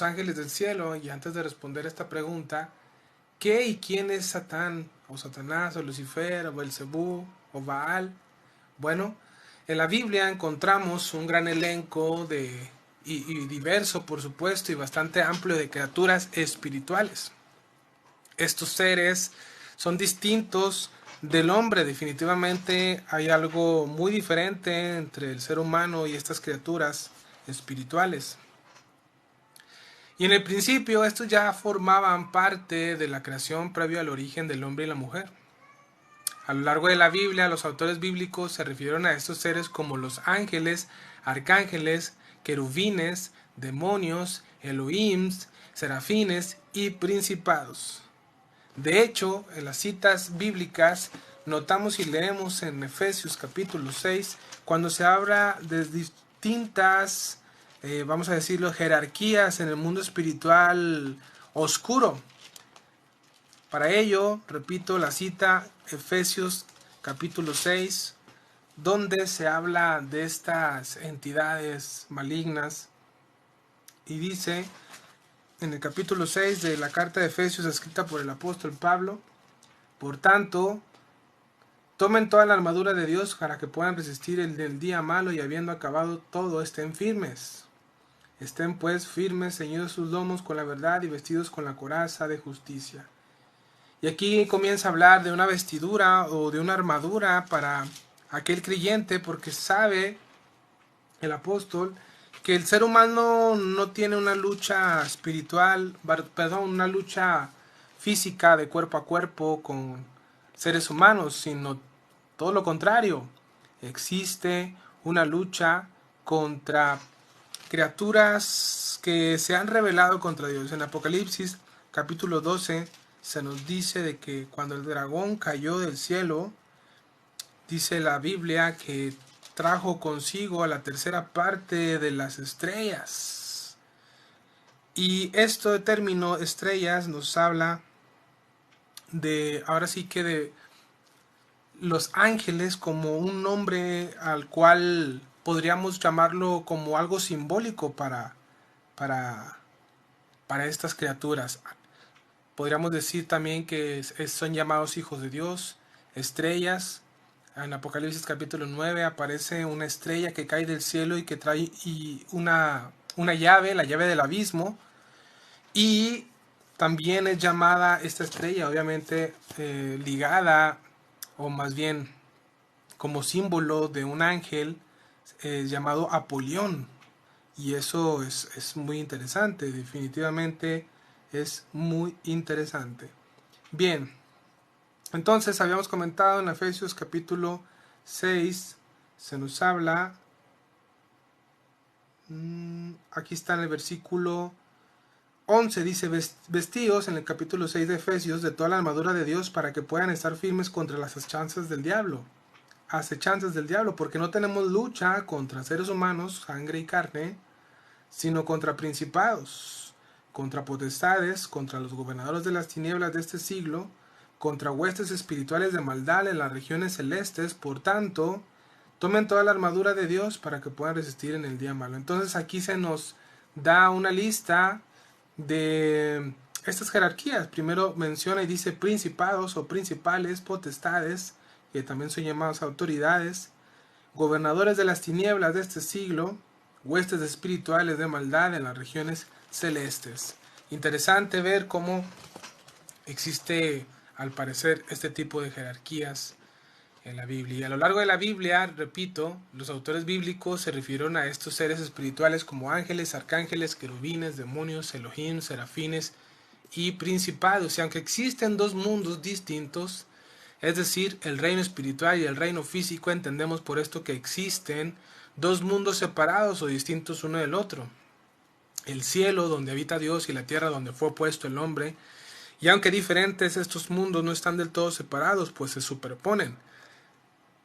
ángeles del cielo. Y antes de responder esta pregunta, ¿qué y quién es Satán o Satanás o Lucifer o Belcebú o Baal? Bueno, en la Biblia encontramos un gran elenco y diverso, por supuesto, y bastante amplio de criaturas espirituales. Estos seres son distintos del hombre. Definitivamente hay algo muy diferente entre el ser humano y estas criaturas espirituales. Y en el principio estos ya formaban parte de la creación previo al origen del hombre y la mujer. A lo largo de la Biblia, los autores bíblicos se refirieron a estos seres como los ángeles, arcángeles, querubines, demonios, Elohims, serafines y principados. De hecho, en las citas bíblicas notamos y leemos en Efesios capítulo 6, cuando se habla de distintas, vamos a decirlo, jerarquías en el mundo espiritual oscuro. Para ello, repito la cita, Efesios capítulo 6, donde se habla de estas entidades malignas y dice en el capítulo 6 de la carta de Efesios escrita por el apóstol Pablo: por tanto, tomen toda la armadura de Dios para que puedan resistir el día malo, y habiendo acabado todo, estén firmes. Estén pues firmes, ceñidos sus lomos con la verdad y vestidos con la coraza de justicia. Y aquí comienza a hablar de una vestidura o de una armadura para aquel creyente, porque sabe el apóstol que el ser humano no tiene una lucha espiritual, una lucha física de cuerpo a cuerpo con seres humanos, sino todo lo contrario. Existe una lucha contra criaturas que se han rebelado contra Dios. En Apocalipsis capítulo 12 se nos dice de que cuando el dragón cayó del cielo, dice la Biblia que trajo consigo a la tercera parte de las estrellas. Y esto de término estrellas nos habla de, ahora sí que de los ángeles como un nombre al cual podríamos llamarlo como algo simbólico para estas criaturas. Podríamos decir también que son llamados hijos de Dios, estrellas. En Apocalipsis capítulo 9 aparece una estrella que cae del cielo y que trae una llave, la llave del abismo. Y también es llamada esta estrella, obviamente ligada, o más bien como símbolo de un ángel llamado Apolión. Y eso es muy interesante, definitivamente es muy interesante. Bien, entonces habíamos comentado en Efesios capítulo 6, se nos habla, aquí está en el versículo 11, dice: vestíos en el capítulo 6 de Efesios de toda la armadura de Dios para que puedan estar firmes contra las acechanzas del diablo. Porque no tenemos lucha contra seres humanos, sangre y carne, sino contra principados, contra potestades, contra los gobernadores de las tinieblas de este siglo, contra huestes espirituales de maldad en las regiones celestes. Por tanto, tomen toda la armadura de Dios para que puedan resistir en el día malo. Entonces aquí se nos da una lista de estas jerarquías. Primero menciona y dice principados o principales, potestades, que también son llamados autoridades, gobernadores de las tinieblas de este siglo, huestes espirituales de maldad en las regiones celestes. Interesante ver cómo existe, al parecer, este tipo de jerarquías en la Biblia. Y a lo largo de la Biblia, repito, los autores bíblicos se refirieron a estos seres espirituales como ángeles, arcángeles, querubines, demonios, Elohim, serafines y principados. Y aunque existen dos mundos distintos, es decir, el reino espiritual y el reino físico, entendemos por esto que existen dos mundos separados o distintos uno del otro. El cielo donde habita Dios y la tierra donde fue puesto el hombre. Y aunque diferentes, estos mundos no están del todo separados, pues se superponen.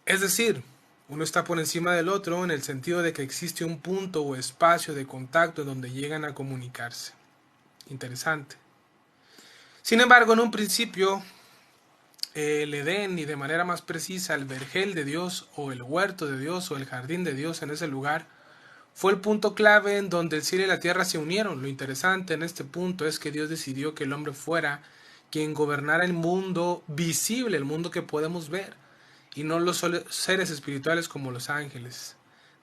Es decir, uno está por encima del otro en el sentido de que existe un punto o espacio de contacto donde llegan a comunicarse. Interesante. Sin embargo, en un principio, el Edén, y de manera más precisa el vergel de Dios o el huerto de Dios o el jardín de Dios en ese lugar, fue el punto clave en donde el cielo y la tierra se unieron. Lo interesante en este punto es que Dios decidió que el hombre fuera quien gobernara el mundo visible, el mundo que podemos ver, y no los seres espirituales como los ángeles.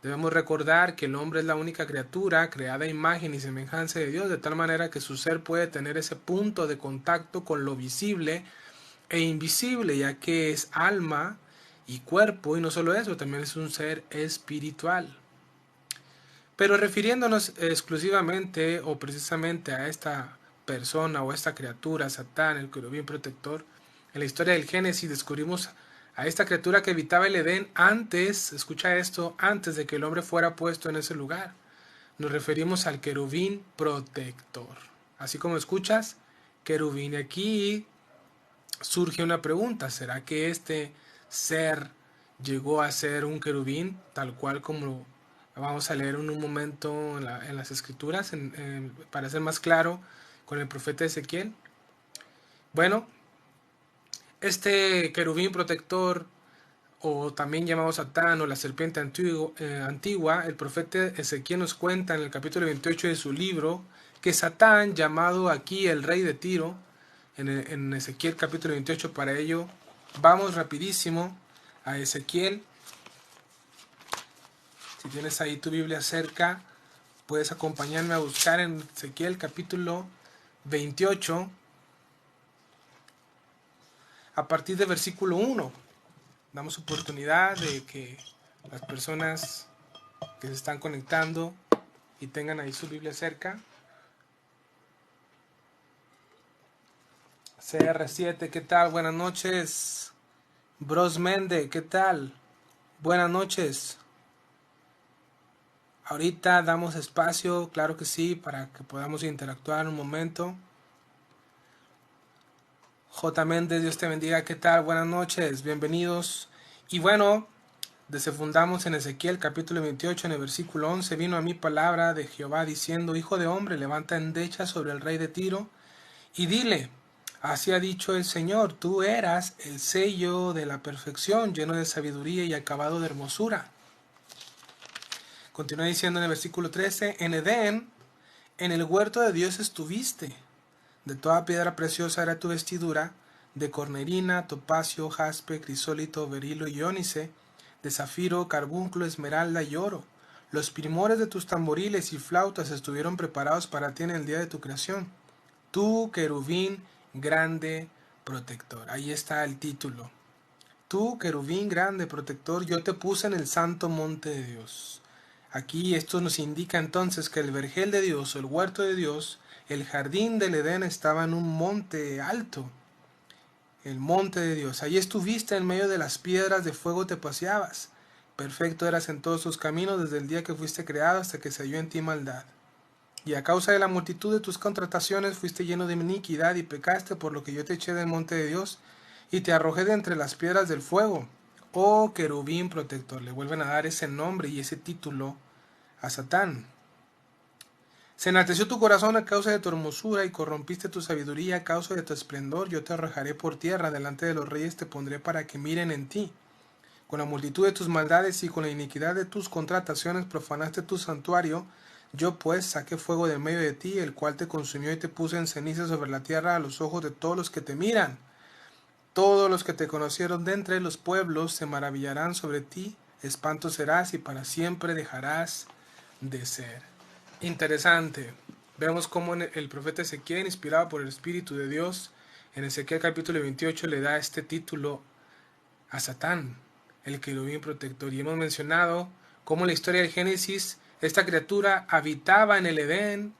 Debemos recordar que el hombre es la única criatura creada a imagen y semejanza de Dios, de tal manera que su ser puede tener ese punto de contacto con lo visible e invisible, ya que es alma y cuerpo, y no solo eso, también es un ser espiritual. Pero refiriéndonos exclusivamente o precisamente a esta persona o esta criatura, Satán, el querubín protector, en la historia del Génesis descubrimos a esta criatura que habitaba el Edén antes, escucha esto, antes de que el hombre fuera puesto en ese lugar. Nos referimos al querubín protector. Así como escuchas, querubín. Y aquí surge una pregunta, ¿será que este ser llegó a ser un querubín tal cual como vamos a leer en un momento en las escrituras, para ser más claro, con el profeta Ezequiel? Bueno, este querubín protector, o también llamado Satán o la serpiente antigua, el profeta Ezequiel nos cuenta en el capítulo 28 de su libro que Satán, llamado aquí el rey de Tiro, en Ezequiel capítulo 28, para ello vamos rapidísimo a Ezequiel. Si tienes ahí tu Biblia cerca, puedes acompañarme a buscar en Ezequiel capítulo 28 a partir de versículo 1. Damos oportunidad de que las personas que se están conectando y tengan ahí su Biblia cerca. CR7, ¿qué tal? Buenas noches. Bros Mende, ¿qué tal? Buenas noches. Ahorita damos espacio, claro que sí, para que podamos interactuar un momento. J. Méndez, Dios te bendiga, ¿qué tal? Buenas noches, bienvenidos. Y bueno, desenfundamos en Ezequiel capítulo 28, en el versículo 11, vino a mí palabra de Jehová diciendo, hijo de hombre, levanta endecha sobre el rey de Tiro y dile, así ha dicho el Señor, tú eras el sello de la perfección, lleno de sabiduría y acabado de hermosura. Continúa diciendo en el versículo 13, en Edén, en el huerto de Dios estuviste. De toda piedra preciosa era tu vestidura, de cornerina, topacio, jaspe, crisólito, berilo y ónice, de zafiro, carbunclo, esmeralda y oro. Los primores de tus tamboriles y flautas estuvieron preparados para ti en el día de tu creación. Tú, querubín, grande protector. Ahí está el título. Tú, querubín, grande protector, yo te puse en el santo monte de Dios. Aquí esto nos indica entonces que el vergel de Dios, o el huerto de Dios, el jardín del Edén estaba en un monte alto, el monte de Dios. Allí estuviste en medio de las piedras de fuego, te paseabas. Perfecto eras en todos tus caminos desde el día que fuiste creado hasta que se halló en ti maldad. Y a causa de la multitud de tus contrataciones fuiste lleno de iniquidad y pecaste, por lo que yo te eché del monte de Dios y te arrojé de entre las piedras del fuego. Oh querubín protector, le vuelven a dar ese nombre y ese título a Satán. Se enalteció tu corazón a causa de tu hermosura y corrompiste tu sabiduría a causa de tu esplendor. Yo te arrojaré por tierra, delante de los reyes te pondré para que miren en ti. Con la multitud de tus maldades y con la iniquidad de tus contrataciones profanaste tu santuario. Yo pues saqué fuego de medio de ti, el cual te consumió y te puse en ceniza sobre la tierra a los ojos de todos los que te miran. Todos los que te conocieron de entre los pueblos se maravillarán sobre ti, espanto serás y para siempre dejarás de ser. Interesante. Vemos cómo el profeta Ezequiel, inspirado por el Espíritu de Dios, en Ezequiel capítulo 28 le da este título a Satán, el querubín protector. Y hemos mencionado cómo en la historia del Génesis esta criatura habitaba en el Edén,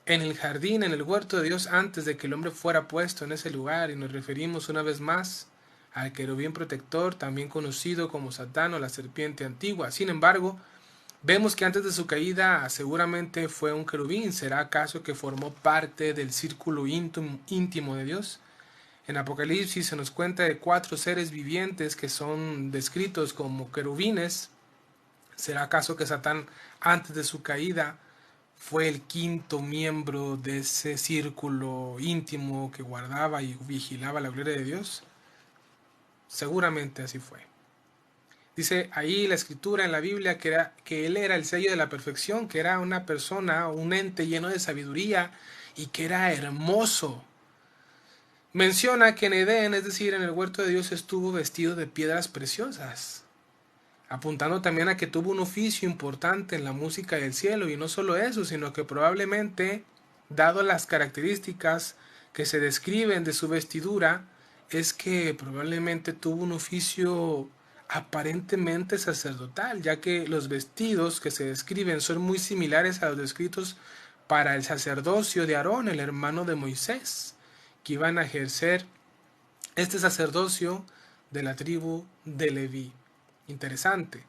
en el jardín, en el huerto de Dios, antes de que el hombre fuera puesto en ese lugar. Y nos referimos una vez más al querubín protector, también conocido como Satán o la serpiente antigua. Sin embargo, vemos que antes de su caída seguramente fue un querubín. ¿Será acaso que formó parte del círculo íntimo de Dios? En Apocalipsis se nos cuenta de 4 seres vivientes que son descritos como querubines. ¿Será acaso que Satán, antes de su caída, fue el quinto miembro de ese círculo íntimo que guardaba y vigilaba la gloria de Dios? Seguramente así fue. Dice ahí la escritura en la Biblia que él era el sello de la perfección, que era una persona, un ente lleno de sabiduría y que era hermoso. Menciona que en Edén, es decir, en el huerto de Dios, estuvo vestido de piedras preciosas, apuntando también a que tuvo un oficio importante en la música del cielo, y no solo eso, sino que probablemente, dado las características que se describen de su vestidura, es que probablemente tuvo un oficio aparentemente sacerdotal, ya que los vestidos que se describen son muy similares a los descritos para el sacerdocio de Aarón, el hermano de Moisés, que iban a ejercer este sacerdocio de la tribu de Leví. Interesante.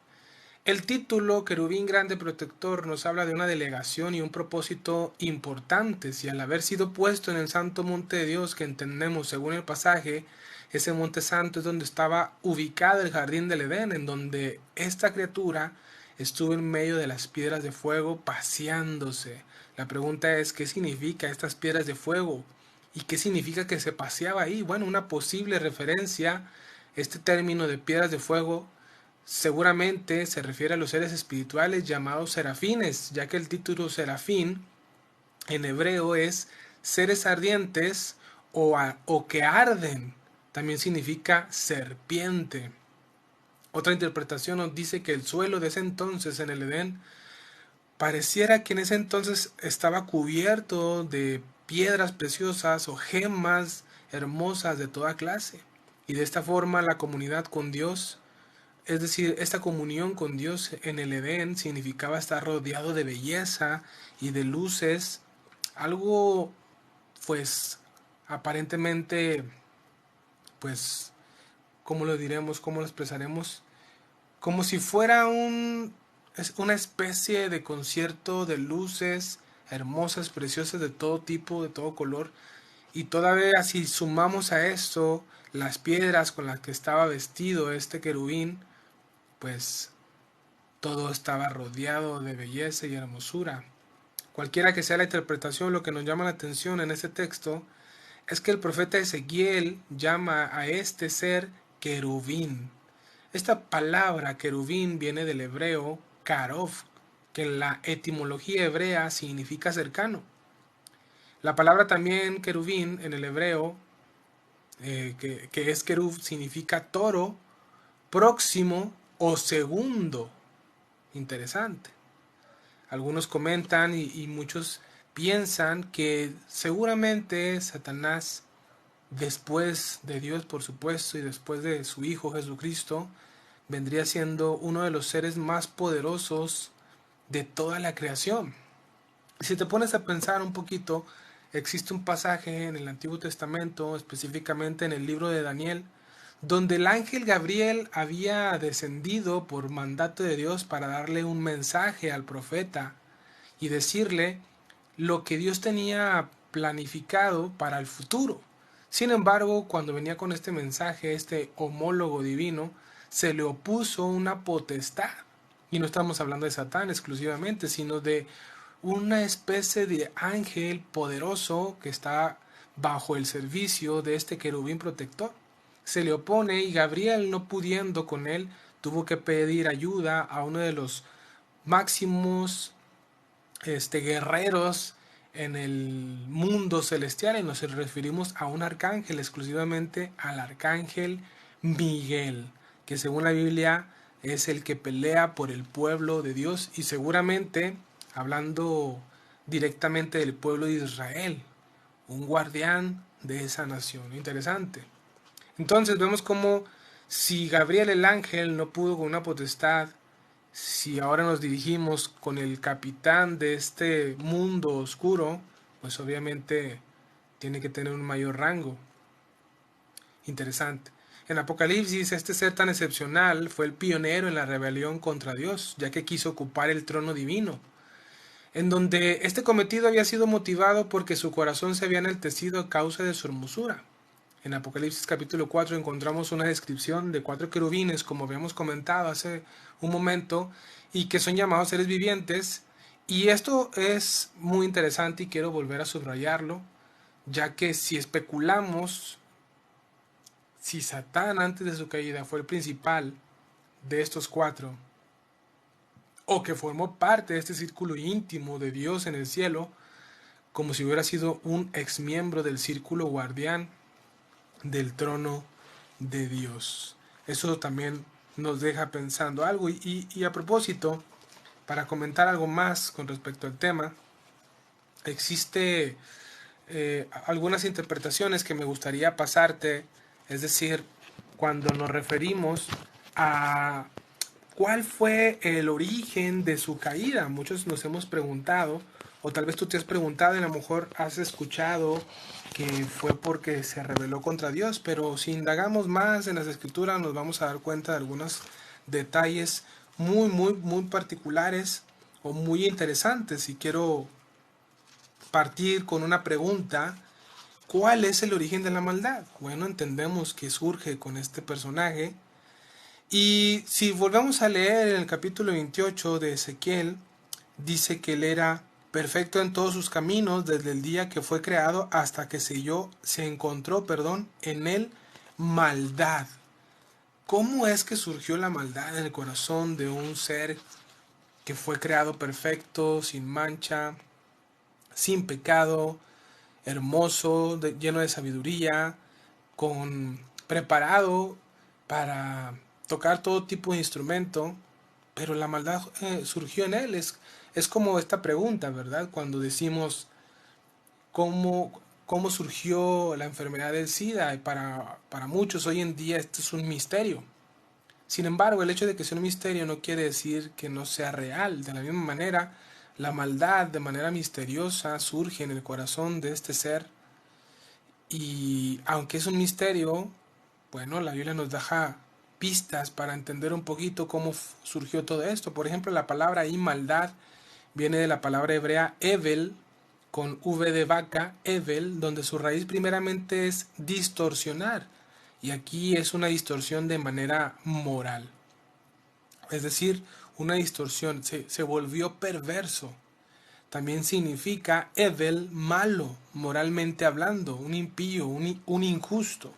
El título Querubín Grande Protector nos habla de una delegación y un propósito importantes, y al haber sido puesto en el santo monte de Dios, que entendemos según el pasaje, ese monte santo es donde estaba ubicado el jardín del Edén, en donde esta criatura estuvo en medio de las piedras de fuego paseándose. La pregunta es, ¿qué significa estas piedras de fuego? ¿Y qué significa que se paseaba ahí? Bueno, una posible referencia, este término de piedras de fuego, seguramente se refiere a los seres espirituales llamados serafines, ya que el título serafín en hebreo es seres ardientes o que arden. También significa serpiente. Otra interpretación nos dice que el suelo de ese entonces en el Edén pareciera que en ese entonces estaba cubierto de piedras preciosas o gemas hermosas de toda clase. Y de esta forma la comunidad con Dios, es decir, esta comunión con Dios en el Edén significaba estar rodeado de belleza y de luces, algo pues aparentemente, pues, ¿cómo lo diremos? ¿Cómo lo expresaremos? Como si fuera una especie de concierto de luces hermosas, preciosas, de todo tipo, de todo color. Y todavía si sumamos a esto las piedras con las que estaba vestido este querubín, pues todo estaba rodeado de belleza y hermosura. Cualquiera que sea la interpretación, lo que nos llama la atención en este texto es que el profeta Ezequiel llama a este ser querubín. Esta palabra querubín viene del hebreo karov, que en la etimología hebrea significa cercano. La palabra también querubín en el hebreo, que es querub, significa toro, próximo o segundo. Interesante. Algunos comentan y muchos piensan que seguramente Satanás, después de Dios por supuesto y después de su Hijo Jesucristo, vendría siendo uno de los seres más poderosos de toda la creación. Si te pones a pensar un poquito, existe un pasaje en el Antiguo Testamento, específicamente en el libro de Daniel, donde el ángel Gabriel había descendido por mandato de Dios para darle un mensaje al profeta y decirle lo que Dios tenía planificado para el futuro. Sin embargo, cuando venía con este mensaje, este homólogo divino, se le opuso una potestad. Y no estamos hablando de Satán exclusivamente, sino de una especie de ángel poderoso que está bajo el servicio de este querubín protector. Se le opone y Gabriel, no pudiendo con él, tuvo que pedir ayuda a uno de los máximos guerreros en el mundo celestial, y nos referimos a un arcángel, exclusivamente al arcángel Miguel, que según la Biblia es el que pelea por el pueblo de Dios, y seguramente hablando directamente del pueblo de Israel, un guardián de esa nación. Interesante. Entonces vemos como si Gabriel el ángel no pudo con una potestad, si ahora nos dirigimos con el capitán de este mundo oscuro, pues obviamente tiene que tener un mayor rango. Interesante. En Apocalipsis, este ser tan excepcional fue el pionero en la rebelión contra Dios, ya que quiso ocupar el trono divino, en donde este cometido había sido motivado porque su corazón se había enaltecido a causa de su hermosura. En Apocalipsis capítulo 4 encontramos una descripción de 4 querubines, como habíamos comentado hace un momento, y que son llamados seres vivientes. Y esto es muy interesante y quiero volver a subrayarlo, ya que si especulamos si Satán antes de su caída fue el principal de estos cuatro, o que formó parte de este círculo íntimo de Dios en el cielo, como si hubiera sido un ex miembro del círculo guardián del trono de Dios. Eso también nos deja pensando algo. Y a propósito, para comentar algo más con respecto al tema, existe algunas interpretaciones que me gustaría pasarte, es decir, cuando nos referimos a cuál fue el origen de su caída. Muchos nos hemos preguntado, o tal vez tú te has preguntado y a lo mejor has escuchado que fue porque se rebeló contra Dios, pero si indagamos más en las escrituras nos vamos a dar cuenta de algunos detalles muy particulares o muy interesantes. Y quiero partir con una pregunta: ¿cuál es el origen de la maldad? Bueno, entendemos que surge con este personaje. Y si volvemos a leer en el capítulo 28 de Ezequiel, dice que él era perfecto en todos sus caminos desde el día que fue creado hasta que se encontró, en él maldad. ¿Cómo es que surgió la maldad en el corazón de un ser que fue creado perfecto, sin mancha, sin pecado, hermoso, lleno de sabiduría, preparado para tocar todo tipo de instrumento, pero la maldad surgió en él? Es como esta pregunta, ¿verdad? Cuando decimos cómo surgió la enfermedad del SIDA, y para muchos hoy en día esto es un misterio. Sin embargo, el hecho de que sea un misterio no quiere decir que no sea real. De la misma manera, la maldad de manera misteriosa surge en el corazón de este ser, y aunque es un misterio, bueno, la Biblia nos deja pistas para entender un poquito cómo surgió todo esto. Por ejemplo, la palabra ahí maldad viene de la palabra hebrea evel, con V de vaca, evel, donde su raíz primeramente es distorsionar, y aquí es una distorsión de manera moral. Es decir, una distorsión, se volvió perverso. También significa evel, malo, moralmente hablando, un impío, un injusto.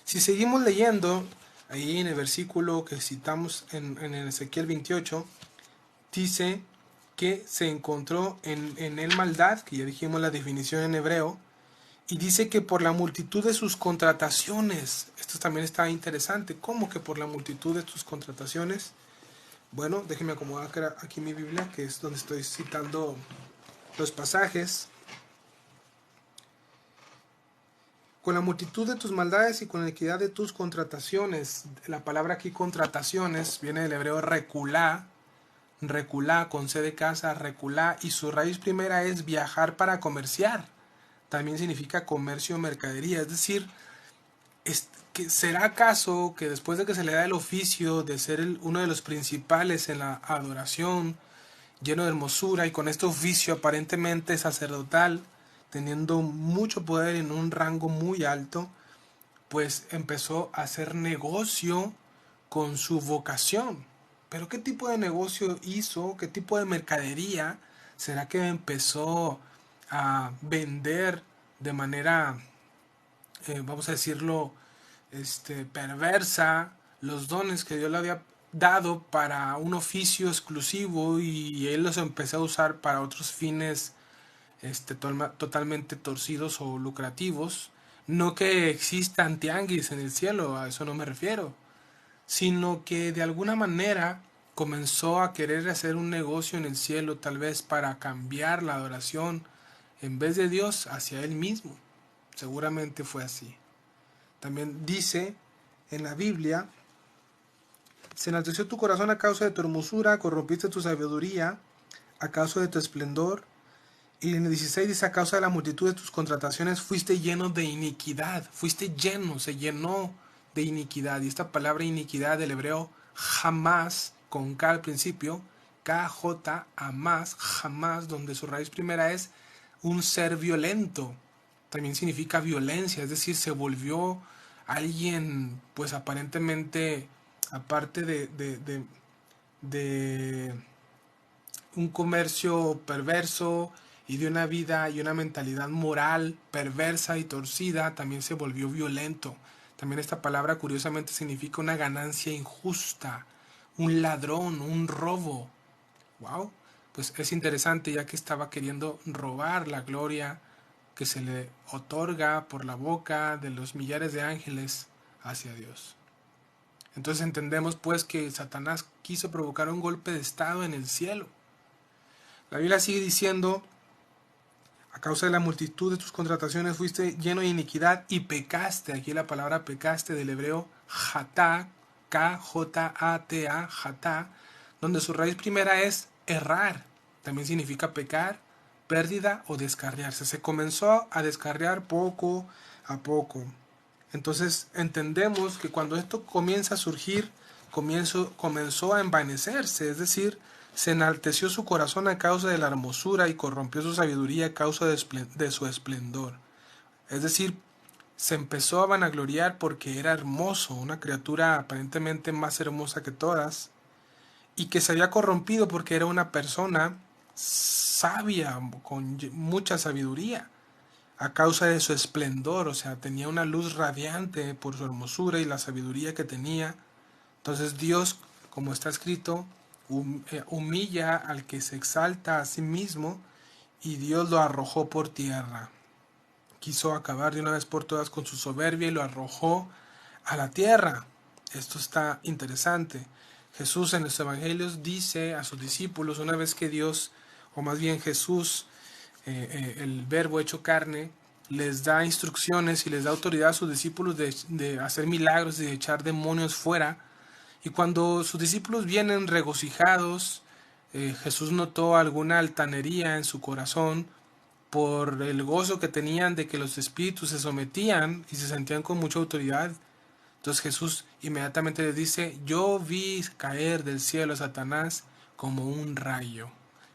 Si seguimos leyendo, ahí en el versículo que citamos en Ezequiel 28, dice que se encontró en él maldad, que ya dijimos la definición en hebreo, y dice que por la multitud de sus contrataciones. Esto también está interesante. ¿Cómo que por la multitud de sus contrataciones? Bueno, déjenme acomodar aquí mi Biblia, que es donde estoy citando los pasajes. Con la multitud de tus maldades y con la equidad de tus contrataciones. La palabra aquí contrataciones viene del hebreo reculá, con C de casa, reculá, y su raíz primera es viajar para comerciar. También significa comercio o mercadería. Es decir, ¿será acaso que después de que se le da el oficio de ser uno de los principales en la adoración, lleno de hermosura y con este oficio aparentemente sacerdotal, teniendo mucho poder en un rango muy alto, pues empezó a hacer negocio con su vocación? Pero ¿qué tipo de negocio hizo? ¿Qué tipo de mercadería? ¿Será que empezó a vender de manera, vamos a decirlo, perversa, los dones que Dios le había dado para un oficio exclusivo, y él los empezó a usar para otros fines totalmente torcidos o lucrativos? No que existan tianguis en el cielo, a eso no me refiero, sino que de alguna manera comenzó a querer hacer un negocio en el cielo, tal vez para cambiar la adoración en vez de Dios hacia él mismo. Seguramente fue así. También dice en la Biblia: se enalteció tu corazón a causa de tu hermosura, corrompiste tu sabiduría a causa de tu esplendor. Y en el 16 dice: a causa de la multitud de tus contrataciones fuiste lleno de iniquidad. Fuiste lleno, se llenó de iniquidad. Y esta palabra iniquidad del hebreo jamás, con K al principio, KJ, jamás, jamás, donde su raíz primera es un ser violento. También significa violencia, es decir, se volvió alguien, pues aparentemente, aparte de un comercio perverso y de una vida y una mentalidad moral perversa y torcida, también se volvió violento. También esta palabra curiosamente significa una ganancia injusta, un ladrón, un robo. Wow, pues es interesante ya que estaba queriendo robar la gloria que se le otorga por la boca de los millares de ángeles hacia Dios. Entonces entendemos pues que Satanás quiso provocar un golpe de estado en el cielo. La Biblia sigue diciendo: a causa de la multitud de tus contrataciones fuiste lleno de iniquidad y pecaste. Aquí la palabra pecaste del hebreo jatá, K-J-A-T-A, jatá, donde su raíz primera es errar. También significa pecar, pérdida o descarriarse. Se comenzó a descarriar poco a poco. Entonces entendemos que cuando esto comienza a surgir, comenzó a envanecerse, es decir, se enalteció su corazón a causa de la hermosura y corrompió su sabiduría a causa de su esplendor. Es decir, se empezó a vanagloriar porque era hermoso, una criatura aparentemente más hermosa que todas, y que se había corrompido porque era una persona sabia, con mucha sabiduría, a causa de su esplendor, o sea, tenía una luz radiante por su hermosura y la sabiduría que tenía. Entonces Dios, como está escrito, humilla al que se exalta a sí mismo, y Dios lo arrojó por tierra. Quiso acabar de una vez por todas con su soberbia y lo arrojó a la tierra. Esto está interesante. Jesús en los evangelios dice a sus discípulos, una vez que Dios, o más bien Jesús, el verbo hecho carne, les da instrucciones y les da autoridad a sus discípulos de hacer milagros y de echar demonios fuera. Y cuando sus discípulos vienen regocijados, Jesús notó alguna altanería en su corazón por el gozo que tenían de que los espíritus se sometían y se sentían con mucha autoridad. Entonces Jesús inmediatamente les dice: yo vi caer del cielo a Satanás como un rayo.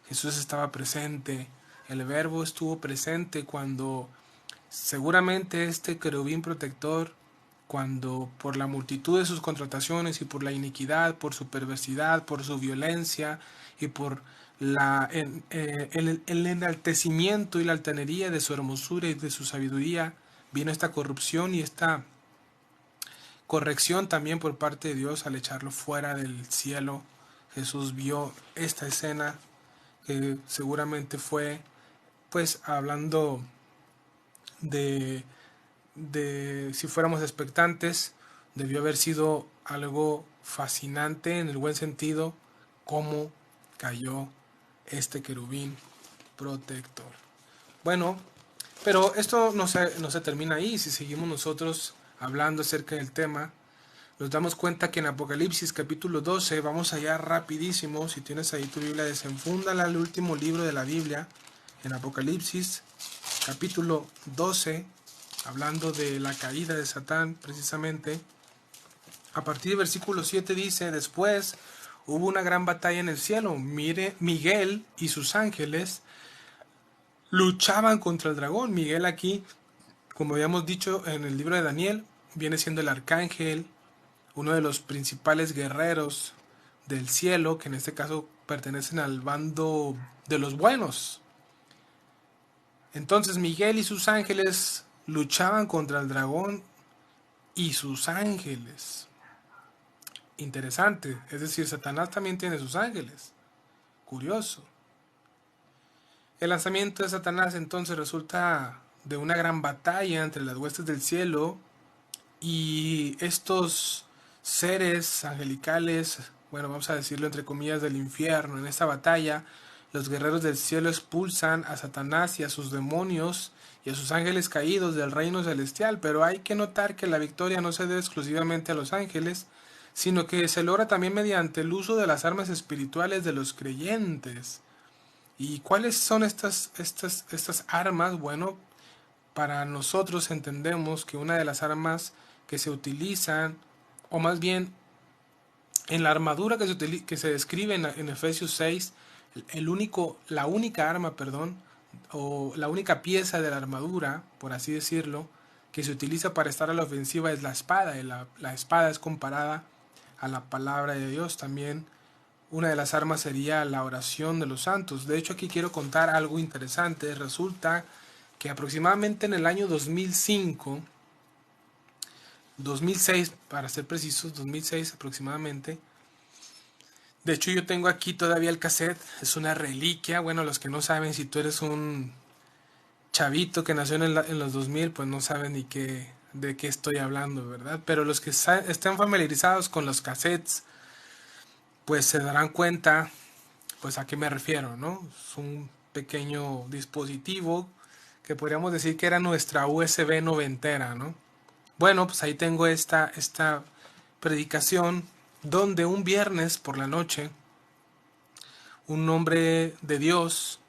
Jesús estaba presente, el verbo estuvo presente cuando seguramente este querubín protector, cuando por la multitud de sus contrataciones y por la iniquidad, por su perversidad, por su violencia y por el enaltecimiento y la altanería de su hermosura y de su sabiduría, vino esta corrupción y esta corrección también por parte de Dios al echarlo fuera del cielo. Jesús vio esta escena que seguramente fue, pues, hablando de si fuéramos expectantes, debió haber sido algo fascinante en el buen sentido, cómo cayó este querubín protector. Bueno, pero esto no se termina ahí. Si seguimos nosotros hablando acerca del tema, nos damos cuenta que en Apocalipsis capítulo 12, vamos allá rapidísimo, si tienes ahí tu Biblia, desenfúndala, el último libro de la Biblia, en Apocalipsis capítulo 12, hablando de la caída de Satán precisamente. A partir del versículo 7 dice: después hubo una gran batalla en el cielo. Miguel y sus ángeles luchaban contra el dragón. Miguel aquí, como habíamos dicho en el libro de Daniel, viene siendo el arcángel, uno de los principales guerreros del cielo, que en este caso pertenecen al bando de los buenos. Entonces Miguel y sus ángeles luchaban contra el dragón y sus ángeles. Interesante, es decir, Satanás también tiene sus ángeles. Curioso. El lanzamiento de Satanás entonces resulta de una gran batalla entre las huestes del cielo y estos seres angelicales, bueno, vamos a decirlo entre comillas, del infierno. En esta batalla, los guerreros del cielo expulsan a Satanás y a sus demonios y a sus ángeles caídos del reino celestial, pero hay que notar que la victoria no se debe exclusivamente a los ángeles, sino que se logra también mediante el uso de las armas espirituales de los creyentes. ¿Y cuáles son estas armas? Bueno, para nosotros entendemos que una de las armas que se utilizan, o más bien en la armadura que se describe en Efesios 6, la única arma, o la única pieza de la armadura, por así decirlo, que se utiliza para estar a la ofensiva es la espada. Y la espada es comparada a la palabra de Dios. También una de las armas sería la oración de los santos. De hecho, aquí quiero contar algo interesante. Resulta que aproximadamente en el año 2006 para ser precisos, 2006 aproximadamente, De hecho, yo tengo aquí todavía el cassette, es una reliquia. Bueno, los que no saben, si tú eres un chavito que nació en los 2000, pues no saben ni de qué estoy hablando, ¿verdad? Pero los que están familiarizados con los cassettes, pues se darán cuenta, pues a qué me refiero, ¿no? Es un pequeño dispositivo que podríamos decir que era nuestra USB noventera, ¿no? Bueno, pues ahí tengo esta predicación donde un viernes por la noche un hombre de Dios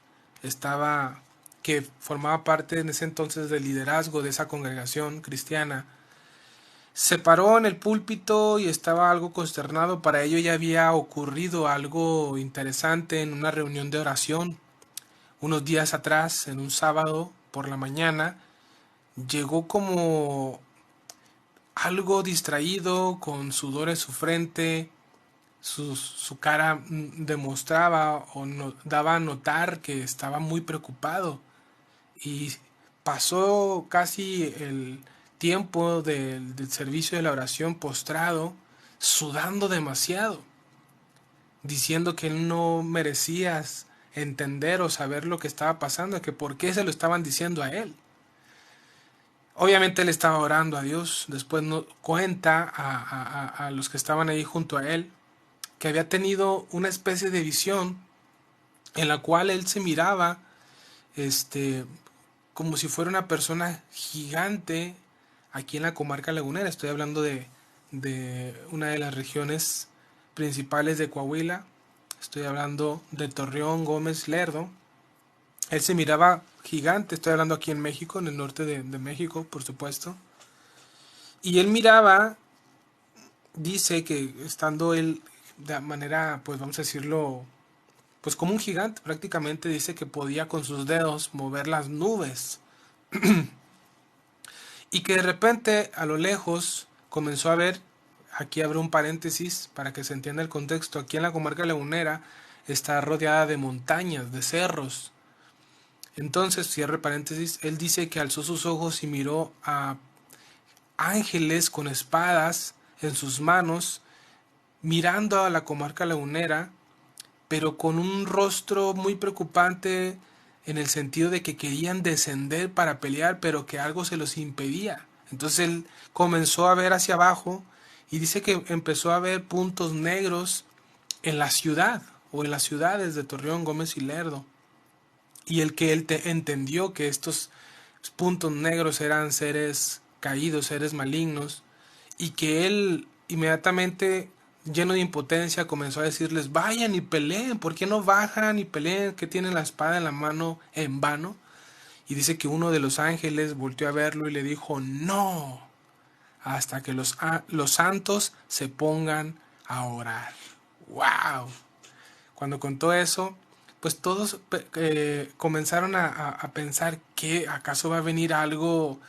estaba, que formaba parte en ese entonces del liderazgo de esa congregación cristiana, se paró en el púlpito y estaba algo consternado. Para ello ya había ocurrido algo interesante en una reunión de oración unos días atrás, en un sábado por la mañana. Llegó como algo distraído, con sudor en su frente. Su cara demostraba o daba a notar que estaba muy preocupado, y pasó casi el tiempo del servicio de la oración postrado, sudando demasiado, diciendo que él no merecía entender o saber lo que estaba pasando, que por qué se lo estaban diciendo a él. Obviamente él estaba orando a Dios. Después cuenta a los que estaban ahí junto a él que había tenido una especie de visión en la cual él se miraba este, como si fuera una persona gigante aquí en la comarca lagunera. Estoy hablando de una de las regiones principales de Coahuila. Estoy hablando de Torreón, Gómez, Lerdo. Él se miraba gigante. Estoy hablando aquí en México, en el norte de México, por supuesto. Y él miraba, dice que estando él de manera, pues vamos a decirlo, pues como un gigante prácticamente, dice que podía con sus dedos mover las nubes. Y que de repente a lo lejos comenzó a ver, aquí abro un paréntesis para que se entienda el contexto, aquí en la comarca lagunera está rodeada de montañas, de cerros. Entonces, cierre paréntesis, él dice que alzó sus ojos y miró a ángeles con espadas en sus manos, mirando a la comarca lagunera, pero con un rostro muy preocupante, en el sentido de que querían descender para pelear, pero que algo se los impedía. Entonces él comenzó a ver hacia abajo y dice que empezó a ver puntos negros en la ciudad o en las ciudades de Torreón, Gómez y Lerdo. Y el que él entendió que estos puntos negros eran seres caídos, seres malignos, y que él inmediatamente, lleno de impotencia, comenzó a decirles: vayan y peleen, ¿por qué no bajan y peleen, que tienen la espada en la mano en vano? Y dice que uno de los ángeles volteó a verlo y le dijo: no, hasta que los santos se pongan a orar. ¡Wow! Cuando contó eso, pues todos comenzaron a pensar que acaso va a venir algo,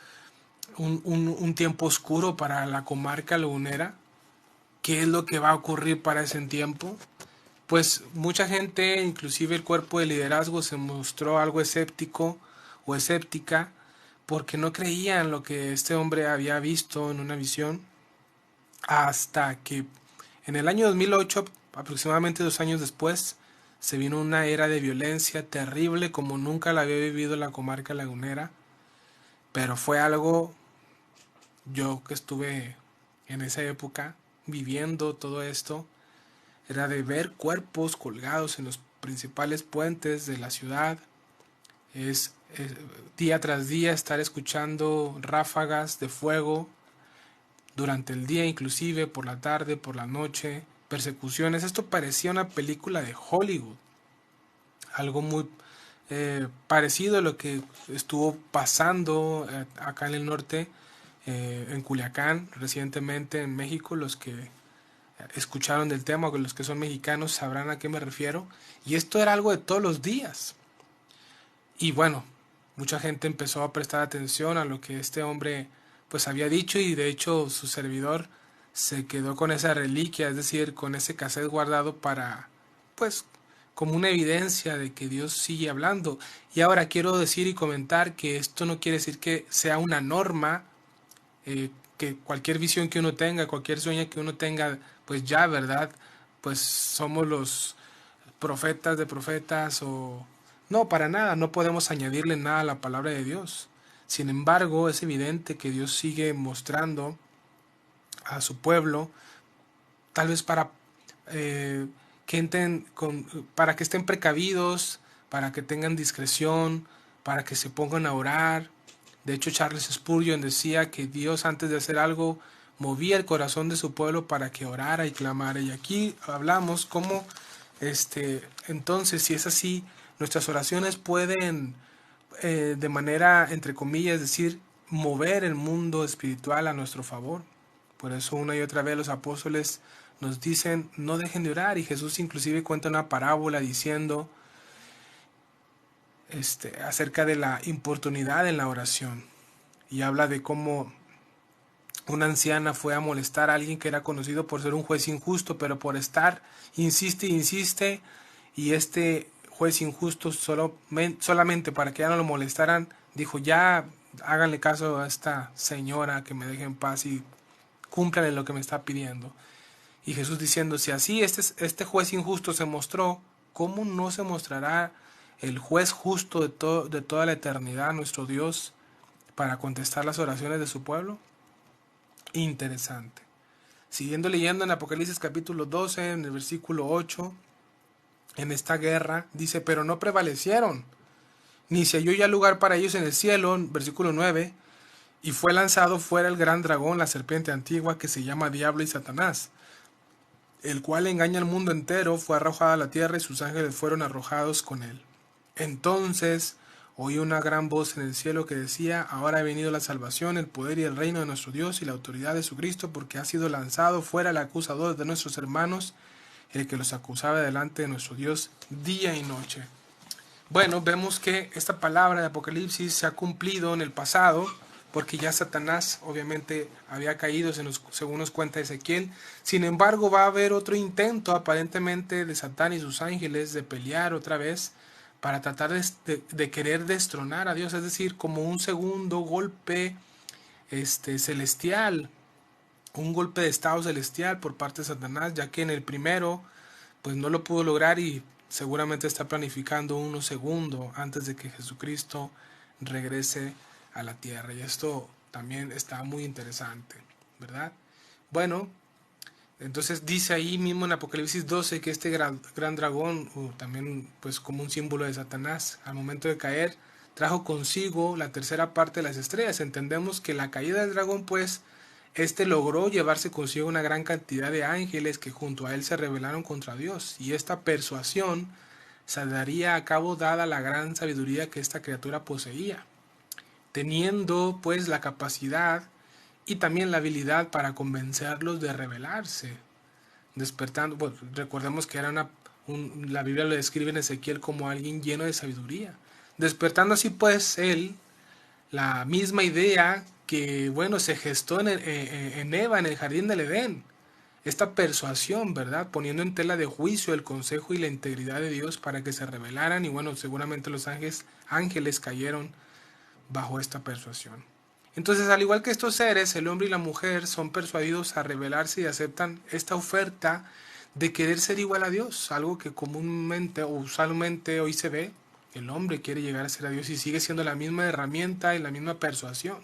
un tiempo oscuro para la comarca lagunera. ¿Qué es lo que va a ocurrir para ese tiempo? Pues mucha gente, inclusive el cuerpo de liderazgo, se mostró algo escéptico o escéptica, porque no creían lo que este hombre había visto en una visión, hasta que en el año 2008, aproximadamente 2 años después, se vino una era de violencia terrible como nunca la había vivido la comarca lagunera. Pero fue algo, yo que estuve en esa época viviendo todo esto, era de ver cuerpos colgados en los principales puentes de la ciudad. Es día tras día estar escuchando ráfagas de fuego durante el día, inclusive por la tarde, por la noche, persecuciones. Esto parecía una película de Hollywood, algo muy parecido a lo que estuvo pasando acá en el norte, en Culiacán, recientemente en México. Los que escucharon del tema, o los que son mexicanos, sabrán a qué me refiero. Y esto era algo de todos los días. Y bueno, mucha gente empezó a prestar atención a lo que este hombre pues había dicho, y de hecho su servidor se quedó con esa reliquia, es decir, con ese cassette guardado para, pues, como una evidencia de que Dios sigue hablando. Y ahora quiero decir y comentar que esto no quiere decir que sea una norma, que cualquier visión que uno tenga, cualquier sueño que uno tenga, pues ya, ¿verdad? pues somos los profetas de profetas o... No, para nada, no podemos añadirle nada a la palabra de Dios. Sin embargo, es evidente que Dios sigue mostrando a su pueblo, tal vez eh, para que estén precavidos, para que tengan discreción, para que se pongan a orar. De hecho, Charles Spurgeon decía que Dios, antes de hacer algo, movía el corazón de su pueblo para que orara y clamara. Y aquí hablamos cómo, entonces, si es así, nuestras oraciones pueden, de manera, entre comillas, decir, mover el mundo espiritual a nuestro favor. Por eso una y otra vez los apóstoles nos dicen, no dejen de orar. Y Jesús inclusive cuenta una parábola diciendo acerca de la importunidad en la oración. Y habla de cómo una anciana fue a molestar a alguien que era conocido por ser un juez injusto, pero por estar, insiste, insiste, y este juez injusto solamente para que ya no lo molestaran, dijo, ya háganle caso a esta señora, que me deje en paz y cúmplale lo que me está pidiendo. Y Jesús diciendo, si así este juez injusto se mostró, ¿cómo no se mostrará el juez justo de toda la eternidad, nuestro Dios, para contestar las oraciones de su pueblo? Interesante. Siguiendo leyendo en Apocalipsis capítulo 12, en el versículo 8, en esta guerra, dice, pero no prevalecieron, ni se halló ya lugar para ellos en el cielo, versículo 9, y fue lanzado fuera el gran dragón, la serpiente antigua, que se llama Diablo y Satanás, el cual engaña al mundo entero, fue arrojado a la tierra y sus ángeles fueron arrojados con él. Entonces oí una gran voz en el cielo que decía, ahora ha venido la salvación, el poder y el reino de nuestro Dios y la autoridad de su Cristo, porque ha sido lanzado fuera el acusador de nuestros hermanos, el que los acusaba delante de nuestro Dios día y noche. Bueno, vemos que esta palabra de Apocalipsis se ha cumplido en el pasado, porque ya Satanás obviamente había caído, según nos cuenta Ezequiel. Sin embargo, va a haber otro intento aparentemente de Satán y sus ángeles de pelear otra vez para tratar de querer destronar a Dios, es decir, como un segundo golpe celestial, un golpe de estado celestial por parte de Satanás, ya que en el primero pues no lo pudo lograr y seguramente está planificando uno segundo antes de que Jesucristo regrese a la tierra. Y esto también está muy interesante, ¿verdad? Bueno, entonces dice ahí mismo en Apocalipsis 12 que este gran dragón, también pues como un símbolo de Satanás, al momento de caer, trajo consigo la tercera parte de las estrellas. Entendemos que la caída del dragón, pues, logró llevarse consigo una gran cantidad de ángeles que junto a él se rebelaron contra Dios. Y esta persuasión se daría a cabo dada la gran sabiduría que esta criatura poseía, teniendo pues la capacidad y también la habilidad para convencerlos de rebelarse, despertando, bueno, recordemos que era la Biblia lo describe en Ezequiel como alguien lleno de sabiduría, despertando así pues él la misma idea que, bueno, se gestó en Eva, en el jardín del Edén, esta persuasión, ¿verdad? Poniendo en tela de juicio el consejo y la integridad de Dios para que se rebelaran y, bueno, seguramente los ángeles cayeron bajo esta persuasión. Entonces, al igual que estos seres, el hombre y la mujer son persuadidos a rebelarse y aceptan esta oferta de querer ser igual a Dios, algo que comúnmente o usualmente hoy se ve. El hombre quiere llegar a ser a Dios y sigue siendo la misma herramienta y la misma persuasión.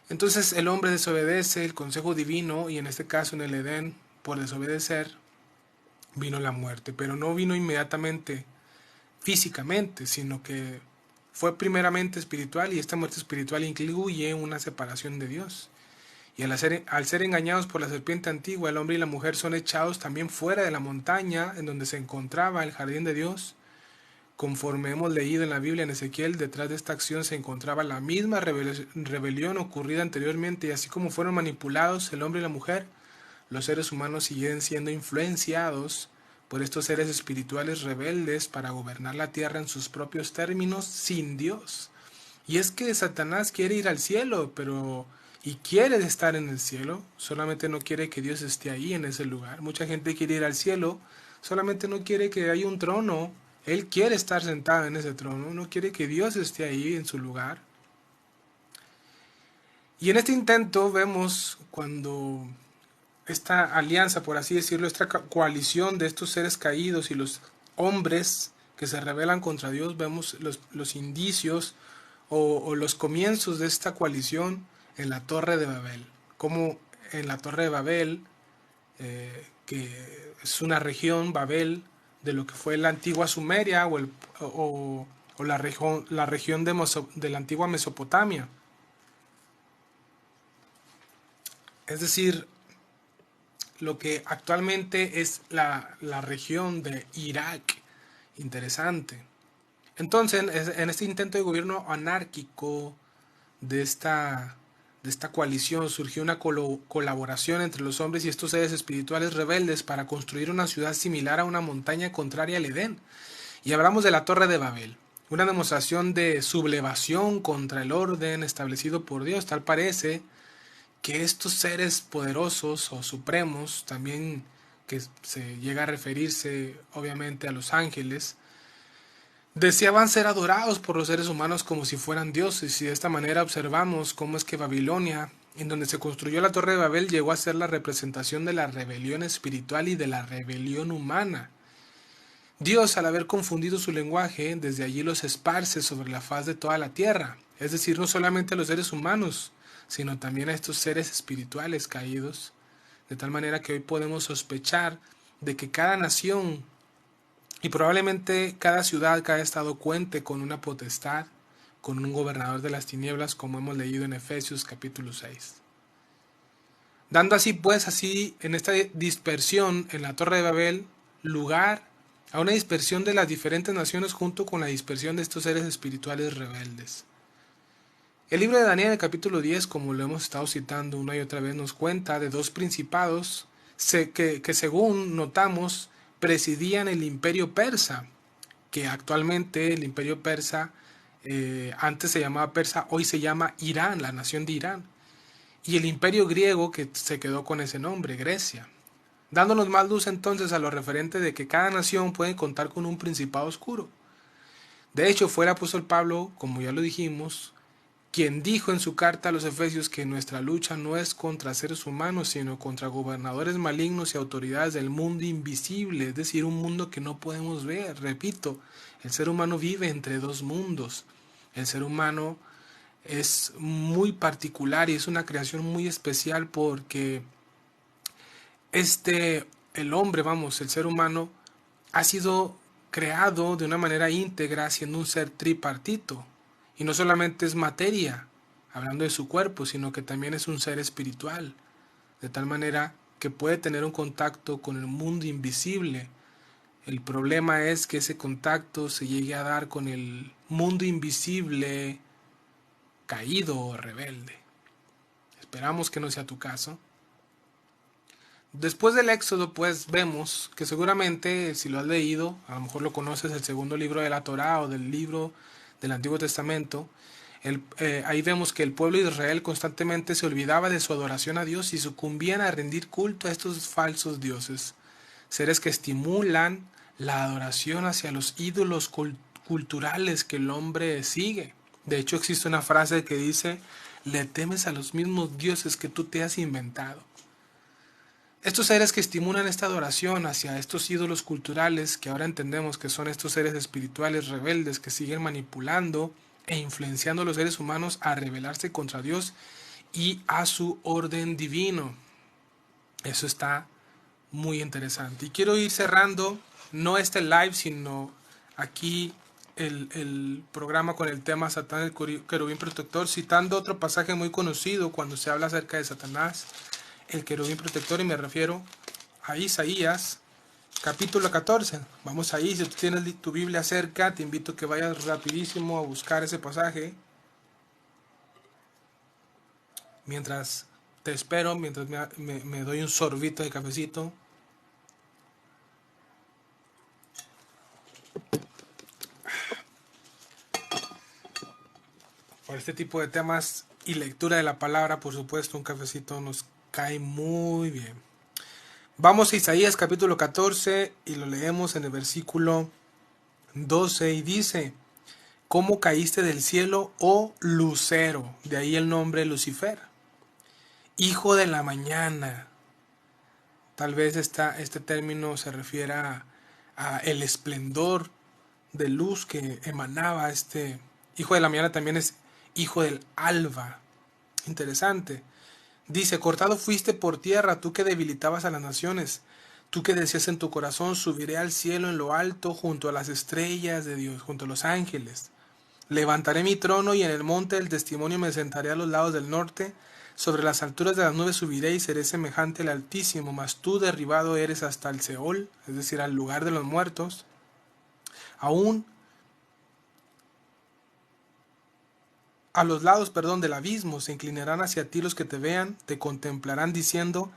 Entonces el hombre desobedece el consejo divino y en este caso en el Edén, por desobedecer, vino la muerte, pero no vino inmediatamente físicamente, sino que fue primeramente espiritual y esta muerte espiritual incluye una separación de Dios. Y al ser engañados por la serpiente antigua, el hombre y la mujer son echados también fuera de la montaña en donde se encontraba el jardín de Dios. Conforme hemos leído en la Biblia en Ezequiel, detrás de esta acción se encontraba la misma rebelión ocurrida anteriormente y así como fueron manipulados el hombre y la mujer, los seres humanos siguen siendo influenciados por estos seres espirituales rebeldes para gobernar la tierra en sus propios términos sin Dios. Y es que Satanás quiere ir al cielo, y quiere estar en el cielo, solamente no quiere que Dios esté ahí en ese lugar. Mucha gente quiere ir al cielo, solamente no quiere que haya un trono. Él quiere estar sentado en ese trono, no quiere que Dios esté ahí en su lugar. Y en este intento vemos cuando esta alianza, por así decirlo, esta coalición de estos seres caídos y los hombres que se rebelan contra Dios, vemos los indicios o los comienzos de esta coalición en la Torre de Babel. Como en la Torre de Babel, que es una región, Babel, de lo que fue la antigua Sumeria o la región de la antigua Mesopotamia. Es decir, lo que actualmente es la región de Irak. Interesante. Entonces, en este intento de gobierno anárquico de esta coalición surgió una colaboración entre los hombres y estos seres espirituales rebeldes para construir una ciudad similar a una montaña contraria al Edén. Y hablamos de la Torre de Babel, una demostración de sublevación contra el orden establecido por Dios. Tal parece que estos seres poderosos o supremos, también que se llega a referirse obviamente a los ángeles, deseaban ser adorados por los seres humanos como si fueran dioses, y de esta manera observamos cómo es que Babilonia, en donde se construyó la Torre de Babel, llegó a ser la representación de la rebelión espiritual y de la rebelión humana. Dios, al haber confundido su lenguaje, desde allí los esparce sobre la faz de toda la tierra, es decir, no solamente a los seres humanos, sino también a estos seres espirituales caídos, de tal manera que hoy podemos sospechar de que cada nación y probablemente cada ciudad, cada estado cuente con una potestad, con un gobernador de las tinieblas, como hemos leído en Efesios capítulo 6. Dando así pues, así en esta dispersión en la Torre de Babel, lugar a una dispersión de las diferentes naciones junto con la dispersión de estos seres espirituales rebeldes. El libro de Daniel, el capítulo 10, como lo hemos estado citando una y otra vez, nos cuenta de dos principados que según notamos presidían el imperio persa, que actualmente el imperio persa, antes se llamaba Persa, hoy se llama Irán, la nación de Irán, y el imperio griego que se quedó con ese nombre, Grecia, dándonos más luz entonces a lo referente de que cada nación puede contar con un principado oscuro. De hecho, fue el apóstol Pablo, como ya lo dijimos, quien dijo en su carta a los Efesios que nuestra lucha no es contra seres humanos, sino contra gobernadores malignos y autoridades del mundo invisible, es decir, un mundo que no podemos ver. Repito, el ser humano vive entre dos mundos. El ser humano es muy particular y es una creación muy especial porque el hombre, vamos, el ser humano, ha sido creado de una manera íntegra, siendo un ser tripartito. Y no solamente es materia, hablando de su cuerpo, sino que también es un ser espiritual, de tal manera que puede tener un contacto con el mundo invisible. El problema es que ese contacto se llegue a dar con el mundo invisible caído o rebelde. Esperamos que no sea tu caso. Después del Éxodo, pues vemos que seguramente, si lo has leído, a lo mejor lo conoces, el segundo libro de la Torá o del libro del Antiguo Testamento, ahí vemos que el pueblo de Israel constantemente se olvidaba de su adoración a Dios y sucumbían a rendir culto a estos falsos dioses, seres que estimulan la adoración hacia los ídolos culturales que el hombre sigue. De hecho, existe una frase que dice, le temes a los mismos dioses que tú te has inventado. Estos seres que estimulan esta adoración hacia estos ídolos culturales, que ahora entendemos que son estos seres espirituales rebeldes que siguen manipulando e influenciando a los seres humanos a rebelarse contra Dios y a su orden divino. Eso está muy interesante. Y quiero ir cerrando, no este live, sino aquí el programa con el tema Satán, el querubín protector, citando otro pasaje muy conocido cuando se habla acerca de Satanás, el querubín protector, y me refiero a Isaías capítulo 14. Vamos ahí, si tú tienes tu Biblia cerca, te invito a que vayas rapidísimo a buscar ese pasaje. Mientras te espero, mientras me doy un sorbito de cafecito. Por este tipo de temas y lectura de la palabra, por supuesto, un cafecito nos cae muy bien. Vamos a Isaías capítulo 14 y lo leemos en el versículo 12 y dice, ¿cómo caíste del cielo, oh lucero? De ahí el nombre Lucifer. Hijo de la mañana, Tal vez este término se refiera a el esplendor de luz que emanaba este hijo de la mañana, también es hijo del alba. Interesante. Dice, cortado fuiste por tierra, tú que debilitabas a las naciones, tú que decías en tu corazón, subiré al cielo en lo alto, junto a las estrellas de Dios, junto a los ángeles. Levantaré mi trono y en el monte del testimonio me sentaré a los lados del norte. Sobre las alturas de las nubes subiré y seré semejante al Altísimo, mas tú derribado eres hasta el Seol, es decir, al lugar de los muertos. Aún a los lados, del abismo se inclinarán hacia ti los que te vean, te contemplarán diciendo,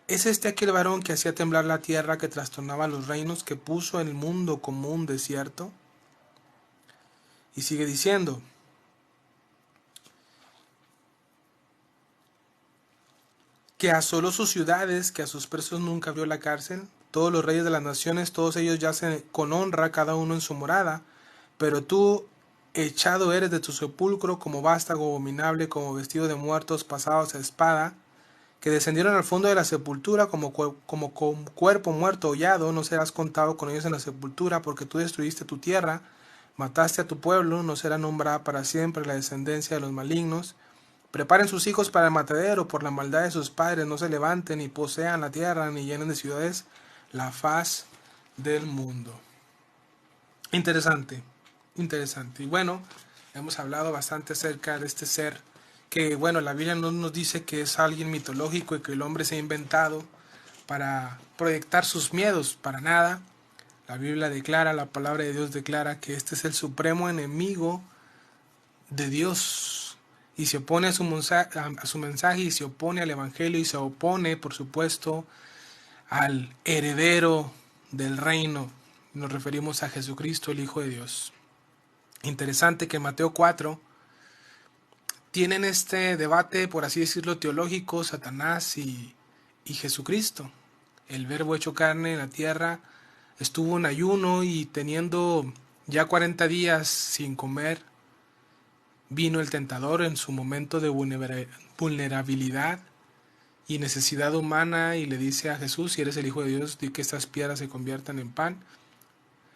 ¿es este aquel varón que hacía temblar la tierra, que trastornaba los reinos, que puso el mundo como un desierto? Y sigue diciendo, que asoló sus ciudades, que a sus presos nunca abrió la cárcel. Todos los reyes de las naciones, todos ellos yacen con honra, cada uno en su morada. Pero tú, echado eres de tu sepulcro, como vástago abominable, como vestido de muertos pasados a espada, que descendieron al fondo de la sepultura, como con cuerpo muerto hollado. No serás contado con ellos en la sepultura, porque tú destruiste tu tierra, mataste a tu pueblo, no será nombrada para siempre la descendencia de los malignos. Preparen sus hijos para el matadero, por la maldad de sus padres no se levanten y posean la tierra, ni llenen de ciudades la faz del mundo. Interesante, interesante. Y bueno, hemos hablado bastante acerca de este ser que, bueno, la Biblia no nos dice que es alguien mitológico y que el hombre se ha inventado para proyectar sus miedos, para nada. La Biblia declara, la palabra de Dios declara que este es el supremo enemigo de Dios. Y se opone a su mensaje y se opone al evangelio y se opone, por supuesto, al heredero del reino. Nos referimos a Jesucristo, el Hijo de Dios. Interesante que en Mateo 4 tienen este debate, por así decirlo, teológico, Satanás y Jesucristo. El verbo hecho carne en la tierra estuvo en ayuno y teniendo ya 40 días sin comer, vino el tentador en su momento de vulnerabilidad y necesidad humana y le dice a Jesús, si eres el Hijo de Dios, di que estas piedras se conviertan en pan.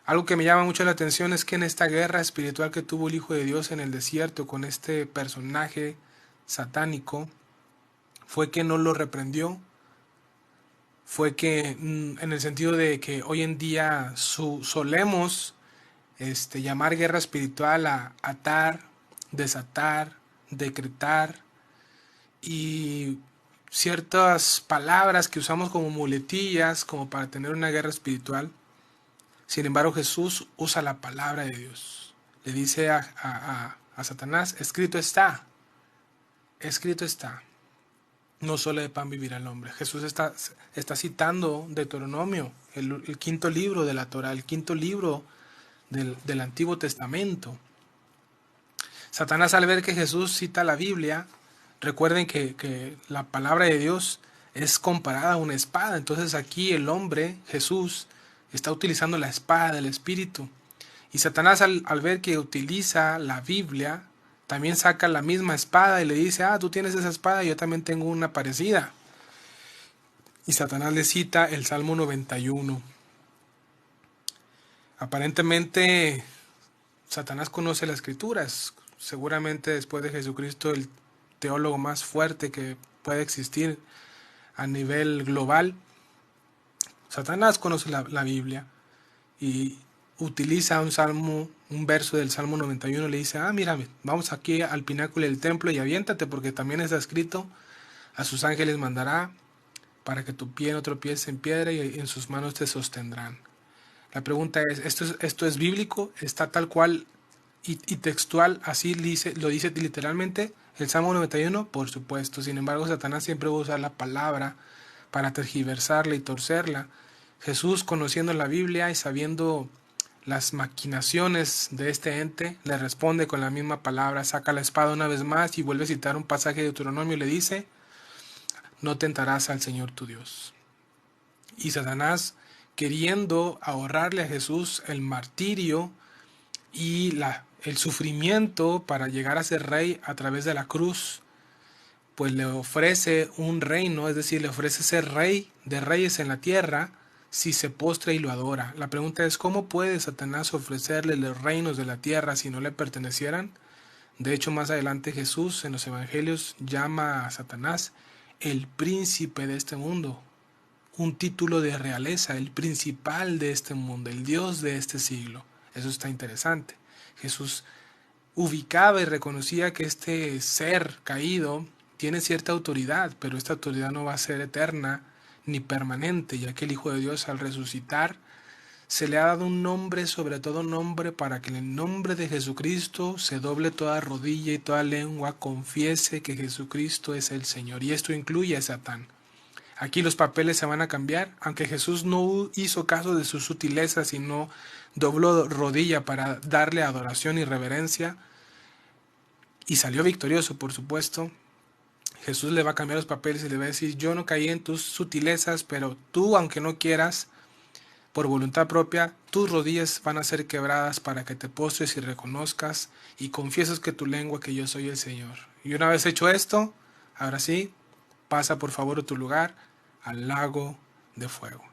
Algo que me llama mucho la atención es que en esta guerra espiritual que tuvo el Hijo de Dios en el desierto con este personaje satánico, fue que no lo reprendió, fue que en el sentido de que hoy en día solemos llamar guerra espiritual a atar, desatar, decretar y ciertas palabras que usamos como muletillas como para tener una guerra espiritual. Sin embargo, Jesús usa la palabra de Dios. Le dice a Satanás, escrito está, no solo de pan vivirá el hombre. Jesús está citando Deuteronomio, el quinto libro de la Torah, el quinto libro del Antiguo Testamento. Satanás, al ver que Jesús cita la Biblia, recuerden que la palabra de Dios es comparada a una espada. Entonces aquí el hombre, Jesús, está utilizando la espada del Espíritu. Y Satanás al ver que utiliza la Biblia, también saca la misma espada y le dice, tú tienes esa espada, yo también tengo una parecida. Y Satanás le cita el Salmo 91. Aparentemente Satanás conoce las Escrituras. Seguramente después de Jesucristo el teólogo más fuerte que puede existir a nivel global. Satanás conoce la Biblia y utiliza un verso del Salmo 91, le dice, mírame, vamos aquí al pináculo del templo y aviéntate porque también está escrito, a sus ángeles mandará para que tu pie no tropiece en piedra y en sus manos te sostendrán. La pregunta es, ¿esto es bíblico? ¿Está tal cual y textual, así lo dice literalmente el Salmo 91? Por supuesto. Sin embargo, Satanás siempre va a usar la palabra para tergiversarla y torcerla. Jesús, conociendo la Biblia y sabiendo las maquinaciones de este ente, le responde con la misma palabra, saca la espada una vez más y vuelve a citar un pasaje de Deuteronomio y le dice, no tentarás al Señor tu Dios. Y Satanás, queriendo ahorrarle a Jesús el martirio y el sufrimiento para llegar a ser rey a través de la cruz, pues le ofrece un reino, es decir, le ofrece ser rey de reyes en la tierra si se postra y lo adora. La pregunta es, ¿cómo puede Satanás ofrecerle los reinos de la tierra si no le pertenecieran? De hecho, más adelante Jesús en los evangelios llama a Satanás el príncipe de este mundo, un título de realeza, el principal de este mundo, el Dios de este siglo. Eso está interesante. Jesús ubicaba y reconocía que este ser caído tiene cierta autoridad, pero esta autoridad no va a ser eterna ni permanente, ya que el Hijo de Dios al resucitar se le ha dado un nombre, sobre todo nombre, para que en el nombre de Jesucristo se doble toda rodilla y toda lengua confiese que Jesucristo es el Señor. Y esto incluye a Satán. Aquí los papeles se van a cambiar, aunque Jesús no hizo caso de sus sutilezas y no dobló rodilla para darle adoración y reverencia, y salió victorioso, por supuesto. Jesús le va a cambiar los papeles y le va a decir, yo no caí en tus sutilezas, pero tú, aunque no quieras, por voluntad propia, tus rodillas van a ser quebradas para que te postres y reconozcas y confieses que tu lengua que yo soy el Señor. Y una vez hecho esto, ahora sí, pasa por favor a tu lugar al lago de fuego.